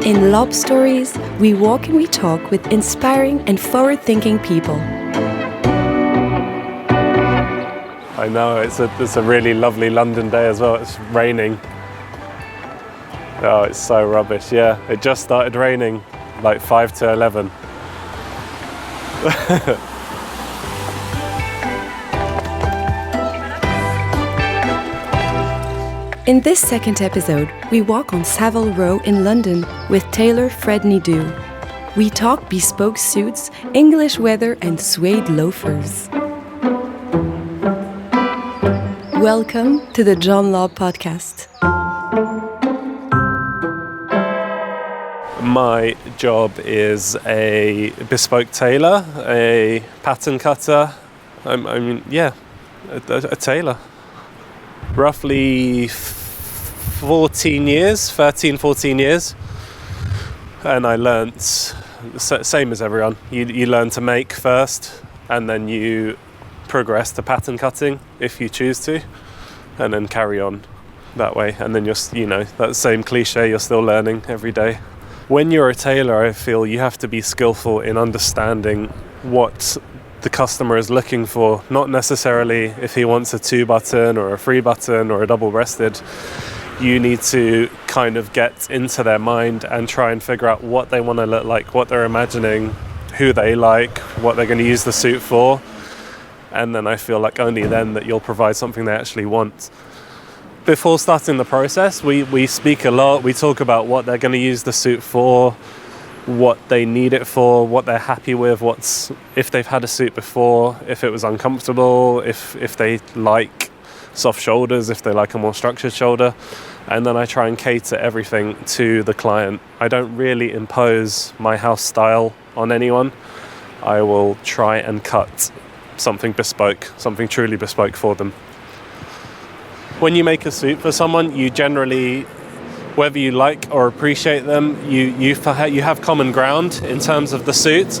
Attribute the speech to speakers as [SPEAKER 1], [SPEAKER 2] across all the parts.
[SPEAKER 1] In Lobb Stories, we walk and we talk with inspiring and forward-thinking people.
[SPEAKER 2] I know, it's a really lovely London day as well. It's raining. Oh, it's so rubbish, yeah. It just started raining, like 5 to 11.
[SPEAKER 1] In this second episode, we walk on Savile Row in London with tailor Fred Nieddu. We talk bespoke suits, English weather and suede loafers. Welcome to the John Lobb podcast.
[SPEAKER 2] My job is a bespoke tailor, a pattern cutter, a tailor. Roughly 13, 14 years. And I learnt, same as everyone, you learn to make first, and then you progress to pattern cutting if you choose to, and then carry on that way. And then that same cliche, you're still learning every day. When you're a tailor, I feel you have to be skillful in understanding what the customer is looking for, not necessarily if he wants a 2-button or a 3-button or a double-breasted. You need to kind of get into their mind and try and figure out what they want to look like, what they're imagining, who they like, what they're going to use the suit for. And then I feel like only then that you'll provide something they actually want. Before starting the process, we speak a lot. We talk about what they're going to use the suit for, what they need it for, what they're happy with, if they've had a suit before, if it was uncomfortable, if they like soft shoulders, if they like a more structured shoulder. And then I try and cater everything to the client. I don't really impose my house style on anyone. I will try and cut something bespoke, something truly bespoke for them. When you make a suit for someone, you generally, whether you like or appreciate them, you have common ground in terms of the suit.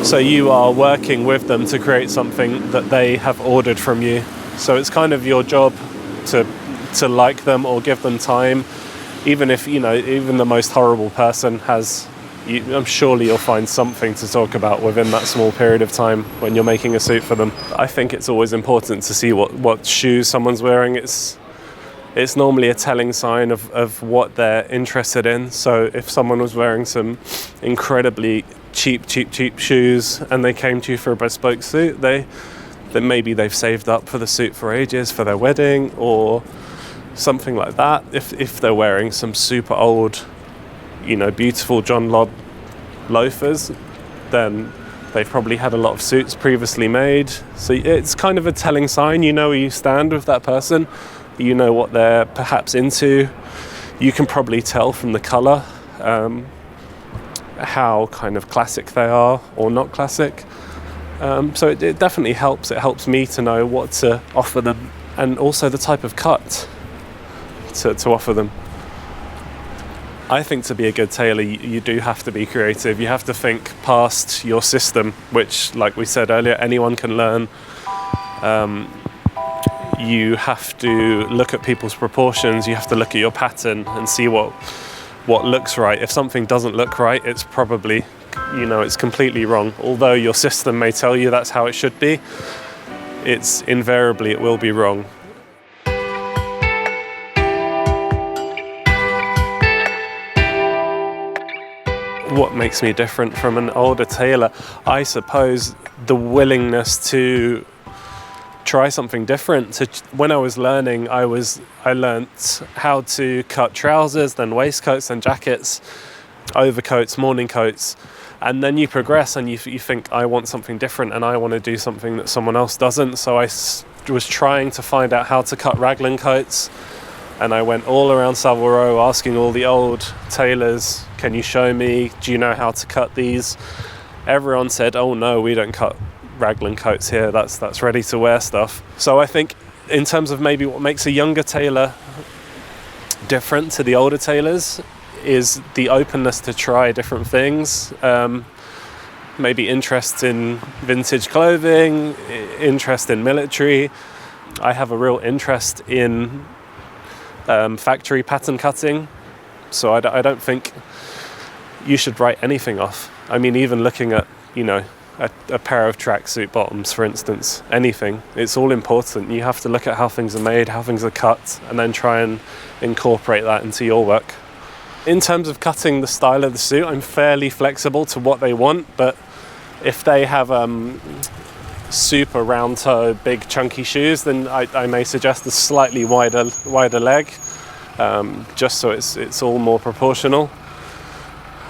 [SPEAKER 2] So you are working with them to create something that they have ordered from you. So it's kind of your job to like them or give them time. Even if, even the most horrible person has, I'm surely you'll find something to talk about within that small period of time when you're making a suit for them. I think it's always important to see what shoes someone's wearing. It's normally a telling sign of what they're interested in. So if someone was wearing some incredibly cheap shoes and they came to you for a bespoke suit, then maybe they've saved up for the suit for ages, for their wedding or something like that. If they're wearing some super old, beautiful John Lobb loafers, then they've probably had a lot of suits previously made. So it's kind of a telling sign. You know where you stand with that person. You know what they're perhaps into. You can probably tell from the colour how kind of classic they are or not classic. So it definitely helps. It helps me to know what to offer them and also the type of cut to offer them. I think to be a good tailor, you do have to be creative. You have to think past your system, which, like we said earlier, anyone can learn. You have to look at people's proportions. You have to look at your pattern and see what looks right. If something doesn't look right, it's probably, it's completely wrong. Although your system may tell you that's how it should be, it's invariably it will be wrong. What makes me different from an older tailor? I suppose the willingness to try something different. When I was learning, I learnt how to cut trousers, then waistcoats, then jackets, overcoats, morning coats, and then you progress and you think, I want something different and I want to do something that someone else doesn't. So I was trying to find out how to cut raglan coats, and I went all around Savile Row asking all the old tailors, can you show me, do you know how to cut these? Everyone said, oh no, we don't cut raglan coats here, that's ready to wear stuff. So I think in terms of maybe what makes a younger tailor different to the older tailors is the openness to try different things. Maybe interest in vintage clothing, interest in military. I have a real interest in factory pattern cutting. So I don't think you should write anything off. I mean, even looking at, a pair of tracksuit bottoms, for instance, anything, it's all important. You have to look at how things are made, how things are cut, and then try and incorporate that into your work. In terms of cutting the style of the suit, I'm fairly flexible to what they want, but if they have super round toe, big chunky shoes, then I may suggest a slightly wider leg, just so it's all more proportional.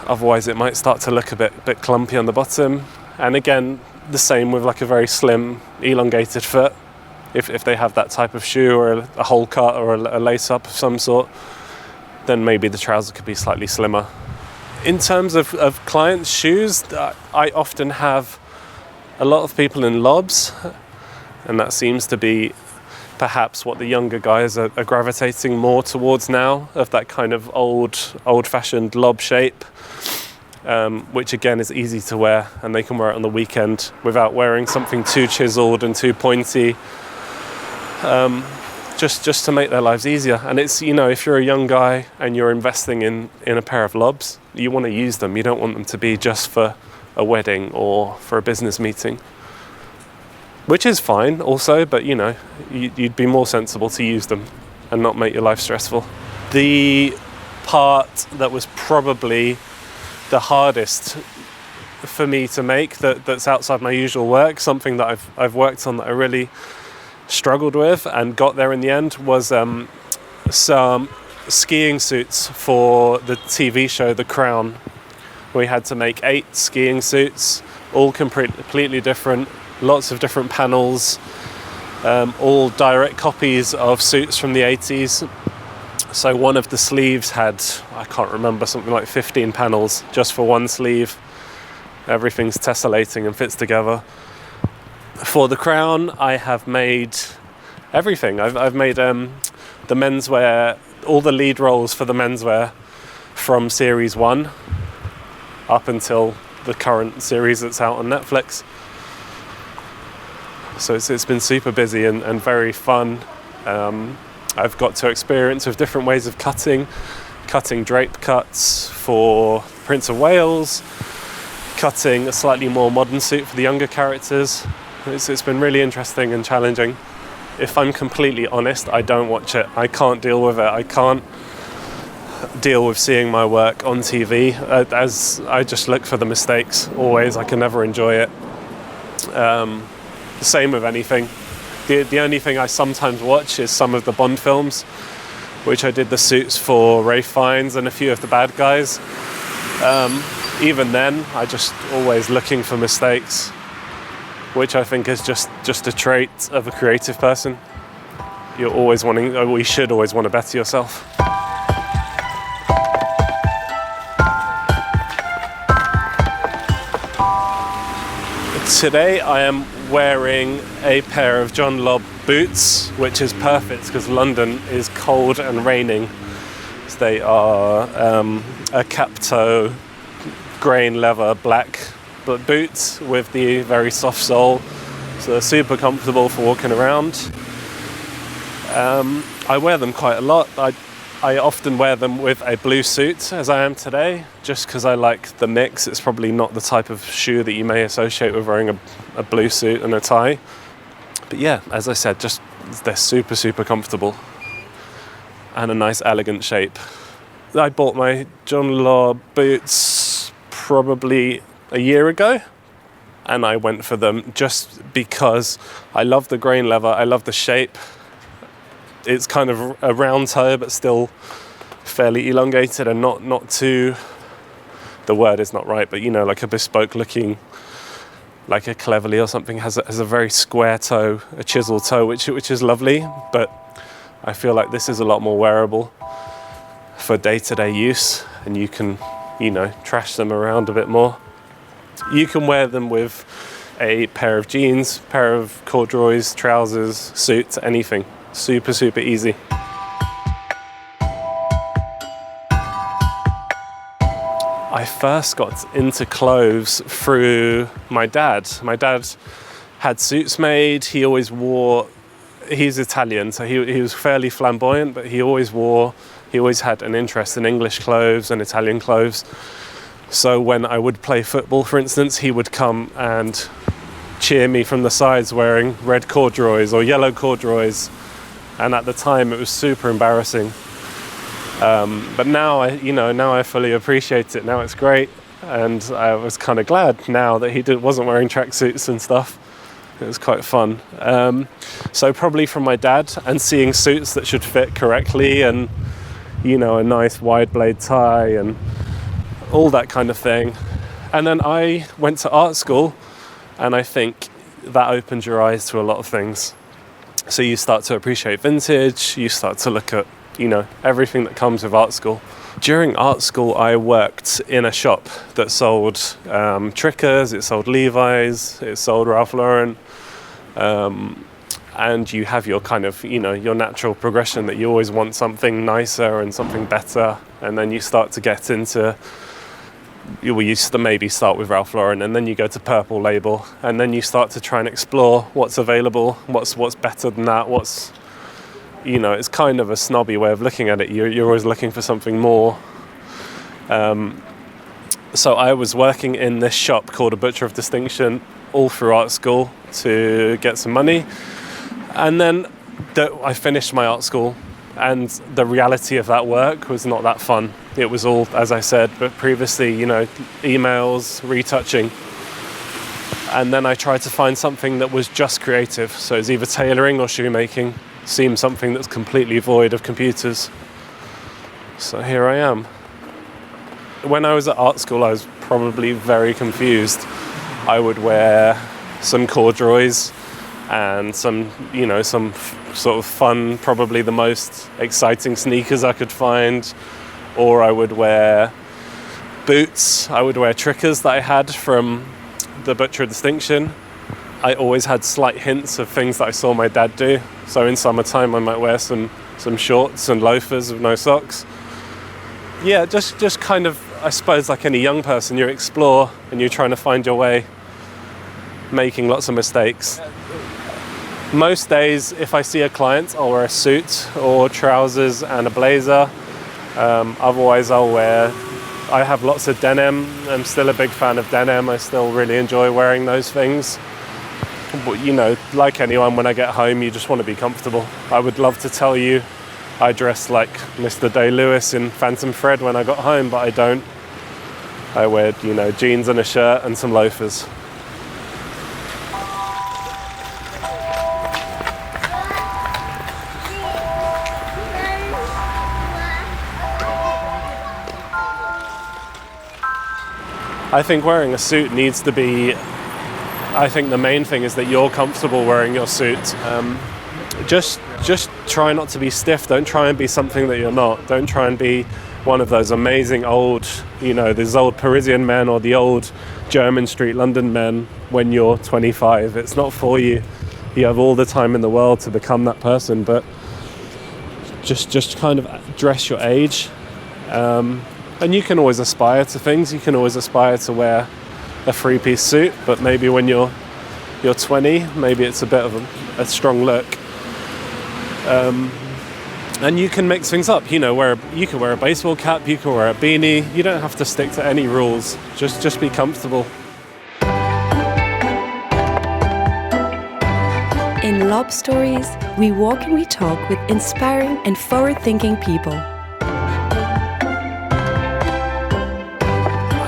[SPEAKER 2] Otherwise it might start to look a bit clumpy on the bottom. And again, the same with like a very slim, elongated foot. If they have that type of shoe, or a hole cut, or a lace up of some sort, then maybe the trouser could be slightly slimmer. In terms of clients' shoes, I often have a lot of people in Lobbs, and that seems to be perhaps what the younger guys are gravitating more towards now, of that kind of old-fashioned Lobb shape, which again is easy to wear, and they can wear it on the weekend without wearing something too chiseled and too pointy, just to make their lives easier. And it's, if you're a young guy and you're investing in a pair of Lobbs, you want to use them. You don't want them to be just for a wedding or for a business meeting, which is fine also, but you'd be more sensible to use them and not make your life stressful. The part that was probably the hardest for me to make, that's outside my usual work, something that I've worked on that I really struggled with and got there in the end, was some skiing suits for the TV show The Crown. We had to make 8 skiing suits, all completely different, lots of different panels, all direct copies of suits from the 80s. So one of the sleeves had, I can't remember, something like 15 panels just for one sleeve. Everything's tessellating and fits together. For The Crown, I have made everything. I've made the menswear, all the lead roles for the menswear from series 1 up until the current series that's out on Netflix. So it's been super busy and very fun. I've got to experience with different ways of cutting drape cuts for Prince of Wales, cutting a slightly more modern suit for the younger characters. It's been really interesting and challenging. If I'm completely honest, I don't watch it. I can't deal with it. I can't deal with seeing my work on TV, as I just look for the mistakes always. I can never enjoy it. Same with anything. The only thing I sometimes watch is some of the Bond films, which I did the suits for Ralph Fiennes and a few of the bad guys. Even then, I just always looking for mistakes, which I think is just a trait of a creative person. You're always wanting, or you should always want to better yourself. Today I am wearing a pair of John Lobb boots, which is perfect because London is cold and raining. So they are a cap-toe, grain leather black boots with the very soft sole, so they're super comfortable for walking around. I wear them quite a lot. I often wear them with a blue suit, as I am today, just because I like the mix. It's probably not the type of shoe that you may associate with wearing a blue suit and a tie. But yeah, as I said, just they're super, super comfortable and a nice elegant shape. I bought my John Lobb boots probably a year ago, and I went for them just because I love the grain leather, I love the shape. It's kind of a round toe, but still fairly elongated and not too, the word is not right, but like a bespoke looking, like a Cleverly or something, has a very square toe, a chiseled toe, which is lovely, but I feel like this is a lot more wearable for day-to-day use, and you can, trash them around a bit more. You can wear them with a pair of jeans, pair of corduroys, trousers, suits, anything. Super, super easy. I first got into clothes through my dad. My dad had suits made. He always wore, he's Italian, so he was fairly flamboyant, but he always had an interest in English clothes and Italian clothes. So when I would play football, for instance, he would come and cheer me from the sides wearing red corduroys or yellow corduroys. And at the time, it was super embarrassing. But now I fully appreciate it. Now it's great. And I was kind of glad now that he wasn't wearing tracksuits and stuff. It was quite fun. So probably from my dad, and seeing suits that should fit correctly, and a nice wide blade tie and all that kind of thing. And then I went to art school, and I think that opens your eyes to a lot of things. So you start to appreciate vintage, you start to look at, everything that comes with art school. During art school, I worked in a shop that sold Trickers, it sold Levi's, it sold Ralph Lauren. And you have your kind of, your natural progression that you always want something nicer and something better. And then you start to get into, you used to maybe start with Ralph Lauren, and then you go to Purple Label, and then you start to try and explore what's available, what's better than that, it's kind of a snobby way of looking at it. You're always looking for something more. So I was working in this shop called A Butcher of Distinction all through art school to get some money. And then I finished my art school, and the reality of that work was not that fun. It was all, as I said, but previously, emails, retouching. And then I tried to find something that was just creative. So it's either tailoring or shoemaking. Seemed something that's completely void of computers. So here I am. When I was at art school, I was probably very confused. I would wear some corduroys and some sort of fun, probably the most exciting sneakers I could find. Or I would wear boots. I would wear Trickers that I had from the Butcher of Distinction. I always had slight hints of things that I saw my dad do. So in summertime, I might wear some shorts and loafers with no socks. Yeah, just kind of, I suppose, like any young person, you explore and you're trying to find your way, making lots of mistakes. Most days, if I see a client, I'll wear a suit or trousers and a blazer. Otherwise, I have lots of denim. I'm still a big fan of denim. I still really enjoy wearing those things. But, like anyone, when I get home, you just want to be comfortable. I would love to tell you I dressed like Mr. Day-Lewis in Phantom Thread when I got home, but I don't. I wear, jeans and a shirt and some loafers. I think wearing a suit needs to be, I think the main thing is that you're comfortable wearing your suit. Just try not to be stiff. Don't try and be something that you're not. Don't try and be one of those amazing old, these old Parisian men or the old Jermyn Street London men when you're 25. It's not for you. You have all the time in the world to become that person, but just kind of dress your age. And you can always aspire to things. You can always aspire to wear a three-piece suit, but maybe when you're 20, maybe it's a bit of a strong look. And you can mix things up. You can wear a baseball cap, you can wear a beanie. You don't have to stick to any rules. Just be comfortable.
[SPEAKER 1] In Lobb Stories, we walk and we talk with inspiring and forward-thinking people.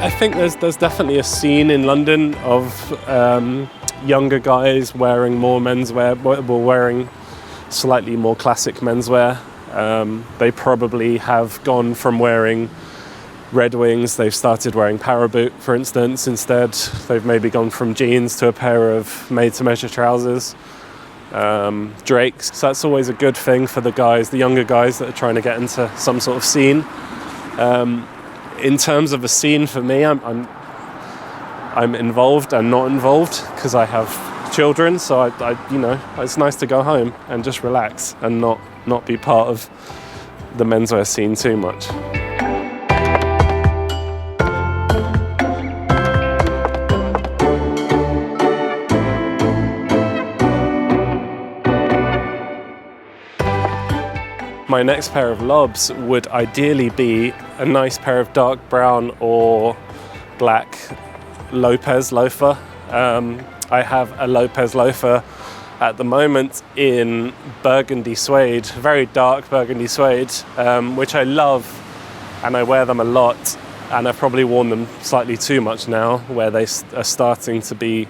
[SPEAKER 2] I think there's definitely a scene in London of younger guys wearing more menswear, wearing slightly more classic menswear. They probably have gone from wearing Red Wings, they've started wearing Paraboot, for instance, instead. They've maybe gone from jeans to a pair of made-to-measure trousers. Drakes. So that's always a good thing for the younger guys that are trying to get into some sort of scene. In terms of a scene for me, I'm involved and not involved because I have children. So it's nice to go home and just relax and not be part of the menswear scene too much. My next pair of Lobbs would ideally be a nice pair of dark brown or black Lopez loafer. I have a Lopez loafer at the moment in burgundy suede, very dark burgundy suede, which I love, and I wear them a lot, and I've probably worn them slightly too much now, where they are starting to be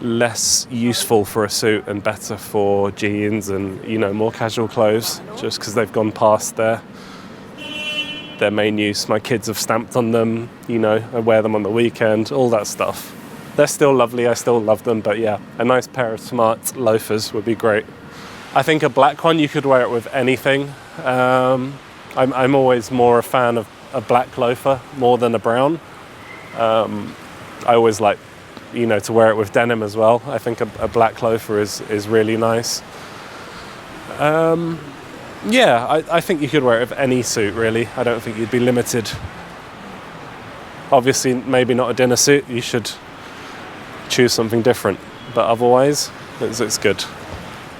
[SPEAKER 2] less useful for a suit and better for jeans and, you know, more casual clothes, just because they've gone past their main use. My kids have stamped on them, you know, I wear them on the weekend, all that stuff. They're still lovely, I still love them, but yeah, a nice pair of smart loafers would be great. I think a black one, you could wear it with anything. I'm always more a fan of a black loafer more than a brown. I always like, you know, to wear it with denim as well. I think a black loafer is really nice. Yeah, I think you could wear it with any suit, really. I don't think you'd be limited. Obviously, maybe not a dinner suit. You should choose something different. But otherwise, it's good.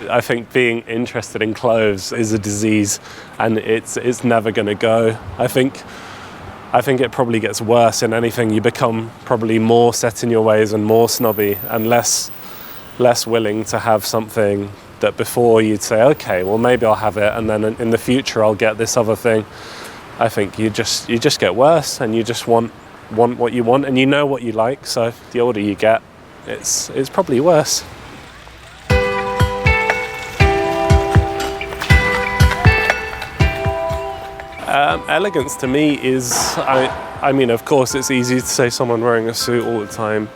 [SPEAKER 2] I think being interested in clothes is a disease, and it's never going to go. I think it probably gets worse in anything. You become probably more set in your ways and more snobby and less willing to have something that before you'd say, okay, well maybe I'll have it, and then in the future I'll get this other thing. I think you just get worse, and you just want what you want, and you know what you like. So the older you get, it's probably worse. Elegance to me is, I mean, of course it's easy to say someone wearing a suit all the time,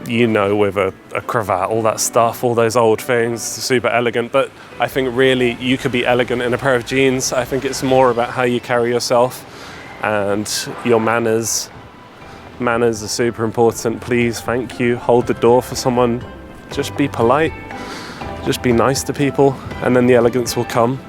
[SPEAKER 2] you know, with a cravat, all that stuff, all those old things, super elegant. But I think really you could be elegant in a pair of jeans. I think it's more about how you carry yourself and your manners. Manners are super important. Please, thank you, hold the door for someone, just be polite, just be nice to people, and then the elegance will come.